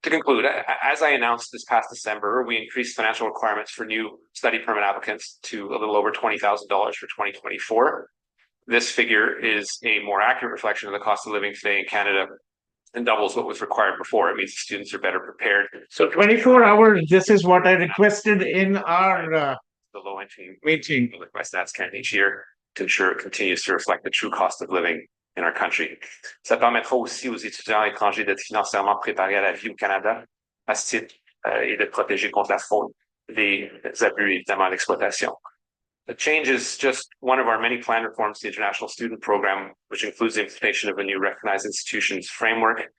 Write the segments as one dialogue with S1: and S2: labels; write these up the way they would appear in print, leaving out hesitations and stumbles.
S1: To conclude, as I announced this past December, we increased financial requirements for new study permit applicants to a little over $20,000 for 2024. This figure is a more accurate reflection of the cost of living today in Canada and doubles what was required before. It means the students are better prepared.
S2: So 24 hours, this is what I requested in our
S1: the low entry
S2: meeting
S1: by Stats Canada each year to ensure it continues to reflect the true cost of living in our country. Ça permettra aussi aux étudiants étrangers d'être financièrement préparés à la vie au Canada à ce titre et de protéger contre la fraude, les abus et évidemment l'exploitation. The change is just one of our many planned reforms to the International Student Program, which includes the implementation of a new recognized institutions framework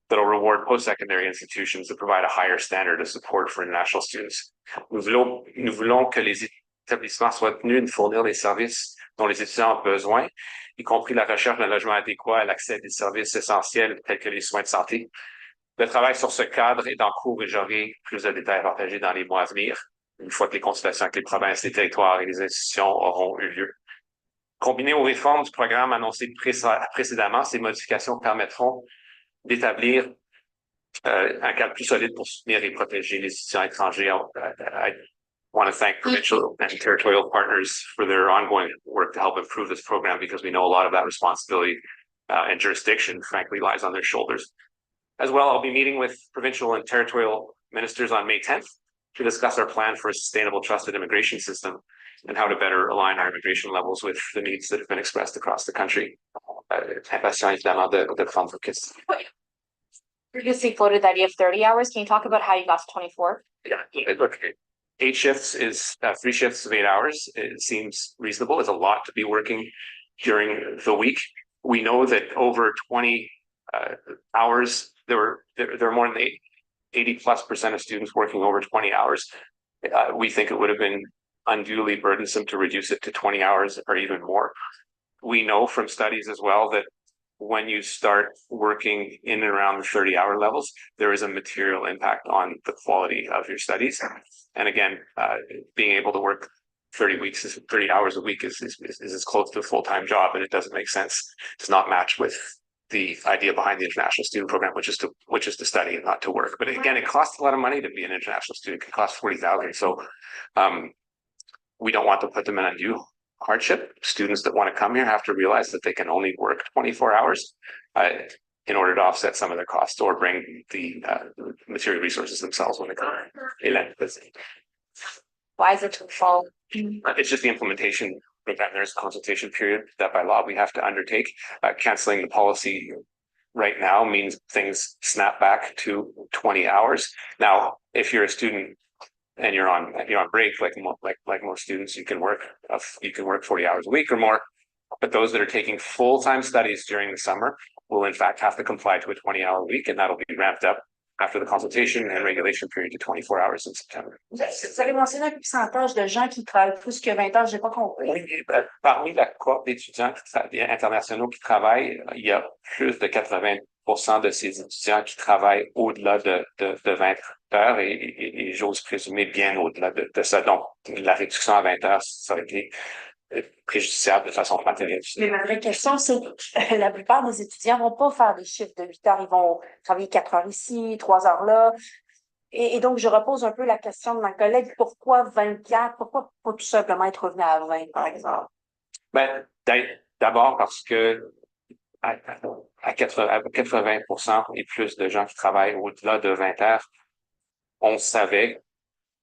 S1: that will reward post-secondary institutions that provide a higher standard of support for international students. Nous voulons que les établissements soient tenus de fournir les services dont les étudiants ont besoin, y compris la recherche d'un logement adéquat et l'accès à des services essentiels tels que les soins de santé. Le travail sur ce cadre est en cours et j'aurai plus de détails à partager dans les mois à venir, une fois que les consultations avec les provinces, les territoires et les institutions auront eu lieu. Combinées aux réformes du programme annoncées précédemment, ces modifications permettront d'établir un cadre plus solide pour soutenir et protéger les étudiants étrangers. I want to thank provincial and territorial partners for their ongoing work to help improve this program because we know a lot of that responsibility and jurisdiction, frankly, lies on their shoulders. As well, I'll be meeting with provincial and territorial ministers on May 10th to discuss our plan for a sustainable, trusted immigration system and how to better align our immigration levels with the needs that have been expressed across the country.
S3: Previously floated the idea of 30 hours. Can you talk about how you got to 24?
S1: Yeah, look, 8 shifts is 3 shifts of 8 hours. It seems reasonable. It's a lot to be working during the week. We know that over 20 hours, there are more than 80+% of students working over 20 hours. We think it would have been unduly burdensome to reduce it to 20 hours or even more. We know from studies as well that when you start working in and around the 30-hour levels, there is a material impact on the quality of your studies. And again, being able to work 30 hours a week is as close to a full-time job, and it doesn't make sense. It does not match with the idea behind the international student program, which is to study and not to work. But again, it costs a lot of money to be an international student. It can cost $40,000. So we don't want to put them in undue hardship. Students that want to come here have to realize that they can only work 24 hours in order to offset some of their costs or bring the material resources themselves when they come.
S3: Why is it too fall?
S1: It's just the implementation program. There's a consultation period that by law we have to undertake. Canceling the policy right now means things snap back to 20 hours. Now, if you're a student and you're on break, like most students, you can work 40 hours a week or more. But those that are taking full-time studies during the summer will in fact have to comply to a 20-hour week, and that'll be ramped up after the consultation and regulation period to 24 hours in September.
S3: Vous avez mentionné un pourcentage de gens qui travaillent plus que 20 heures, j'ai pas compris.
S1: Oui, parmi la cohorte d'étudiants internationaux qui travaillent, il y a plus de 80% de ces étudiants qui travaillent au-delà de 20 heures et j'ose présumer bien au-delà de ça. Donc, la réduction à 20 heures, ça aurait été préjudiciable de façon matérielle.
S3: Mais ma vraie question, c'est que la plupart des étudiants vont pas faire des chiffres de 8 heures. Ils vont travailler 4 heures ici, 3 heures là. Et donc, je repose un peu la question de ma collègue. Pourquoi 24? Pourquoi pas tout simplement être revenu à 20, par exemple?
S1: Ben, d'abord parce que à 80% et plus de gens qui travaillent au-delà de 20 heures, on savait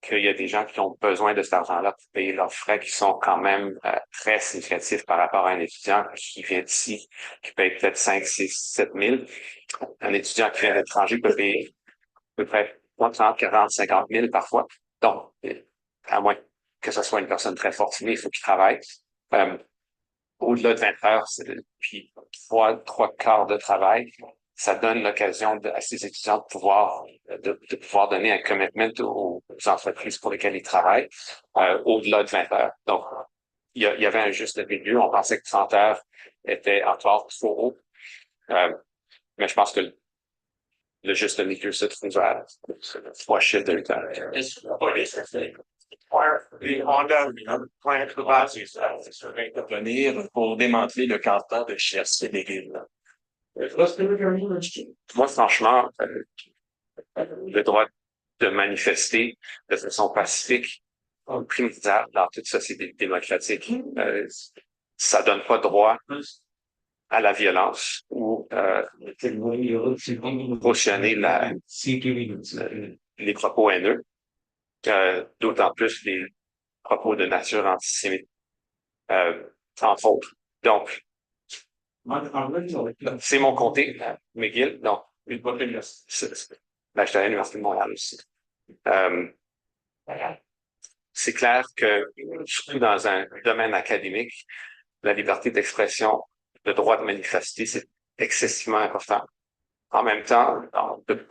S1: qu'il y a des gens qui ont besoin de cet argent-là pour payer leurs frais qui sont quand même très significatifs par rapport à un étudiant qui vient d'ici, qui paye peut-être 5, 6, 7 000. Un étudiant qui vient d'étranger peut payer à peu près 30, 40, 50 000 parfois. Donc, à moins que ce soit une personne très fortunée, il faut qu'il travaille. Au-delà de 20 heures, puis trois quarts de travail, ça donne l'occasion à ces étudiants de pouvoir donner un commitment aux entreprises pour lesquelles ils travaillent au-delà de 20 heures. Donc, il y avait un juste milieu. On pensait que 30 heures était encore trop haut. Mais je pense que le juste milieu se trouve à 3 chiffres de 8 heures.
S2: On a un plan de base de venir pour démanteler le canton de Chefs et des villes.
S1: Moi, franchement, le droit de manifester de façon pacifique, primordial dans toute société démocratique. Ça donne pas droit à la violence ou cautionner les propos haineux, d'autant plus les propos de nature antisémite, entre autres. Donc, c'est mon comté, McGill. Donc, ben, j'étais à l'Université de Montréal aussi. C'est clair que, surtout dans un domaine académique, la liberté d'expression, le droit de manifester, c'est excessivement important. En même temps, on peut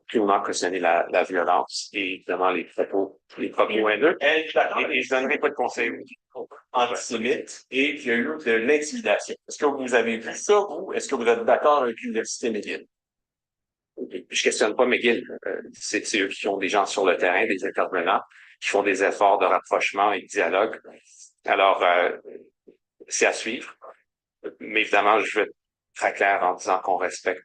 S1: purement cautionner la violence et évidemment les propos haineux. Et je donnerai pas de conseils
S2: Antisémite et qu'il y a eu de l'intimidation. Est-ce que vous avez vu ça, vous? Est-ce que vous êtes d'accord avec l'Université McGill?
S1: Je questionne pas McGill. C'est eux qui ont des gens sur le terrain, des intervenants, qui font des efforts de rapprochement et de dialogue. Alors, c'est à suivre. Mais évidemment, je vais être très clair en disant qu'on respecte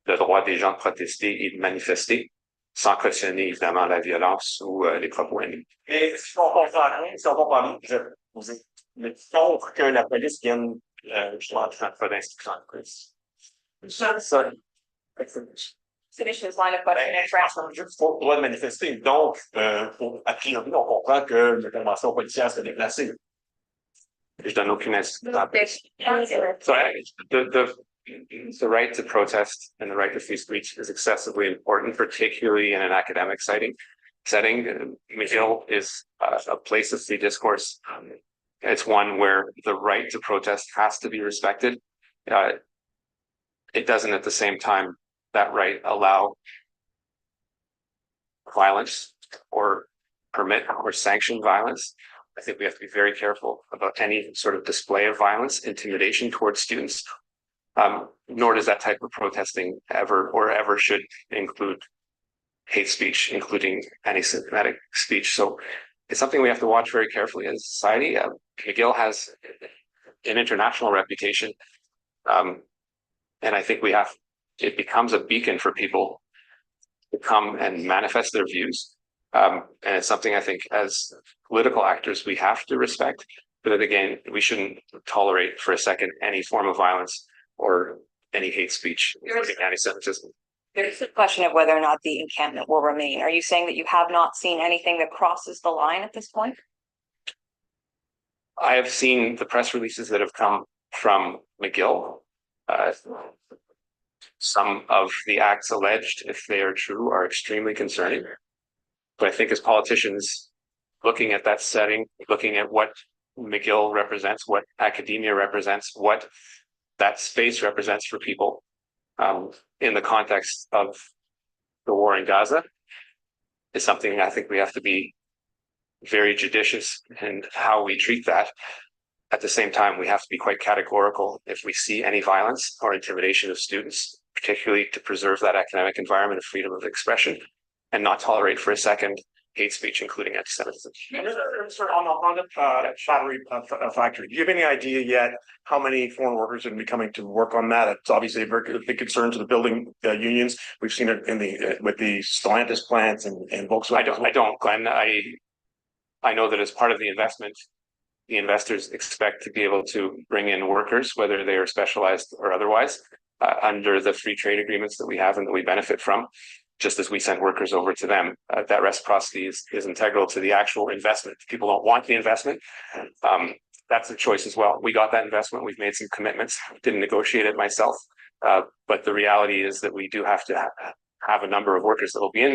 S1: le droit des gens de protester et de manifester, sans cautionner évidemment la violence ou les propos haineux.
S2: Mais si on comprend bien, vous êtes contre que la police vienne,
S1: Je ne pas d'instruction de police.
S2: ça,
S4: Finish his line of questioning.
S2: juste pour le droit de manifester. Donc, a priori, on comprend que l'intervention policière s'est déplacée.
S1: Je donne aucune instruction. So the right to protest and the right to free speech is excessively important, particularly in an academic setting. McGill is a place of free discourse. It's one where the right to protest has to be respected. It doesn't at the same time, that right, allow violence or permit or sanction violence. I think we have to be very careful about any sort of display of violence, intimidation towards students. Nor does that type of protesting ever should include hate speech, including anti-Semitic speech. So it's something we have to watch very carefully as a society. McGill has an international reputation. And I think it becomes a beacon for people to come and manifest their views. And it's something I think as political actors, we have to respect. But then again, we shouldn't tolerate for a second any form of violence or any hate speech, including anti-Semitism.
S4: There's a question of whether or not the encampment will remain. Are you saying that you have not seen anything that crosses the line at this point?
S1: I have seen the press releases that have come from McGill. Some of the acts alleged, if they are true, are extremely concerning. But I think as politicians, looking at that setting, looking at what McGill represents, what academia represents, what that space represents for people in the context of the war in Gaza, is something I think we have to be very judicious in how we treat that. At the same time, we have to be quite categorical if we see any violence or intimidation of students, particularly to preserve that academic environment of freedom of expression and not tolerate for a second hate speech, including anti-Semitism.
S2: On the battery factory, do you have any idea yet how many foreign workers are going to be coming to work on that? It's obviously a very big concern to the building unions. We've seen it with the Stellantis plants and Volkswagen.
S1: I don't, Glenn. I know that as part of the investment, the investors expect to be able to bring in workers, whether they are specialized or otherwise, under the free trade agreements that we have and that we benefit from. Just as we send workers over to them, that reciprocity is integral to the actual investment. If people don't want the investment, that's a choice as well. We got that investment. We've made some commitments. Didn't negotiate it myself, but the reality is that we do have to have a number of workers that will be in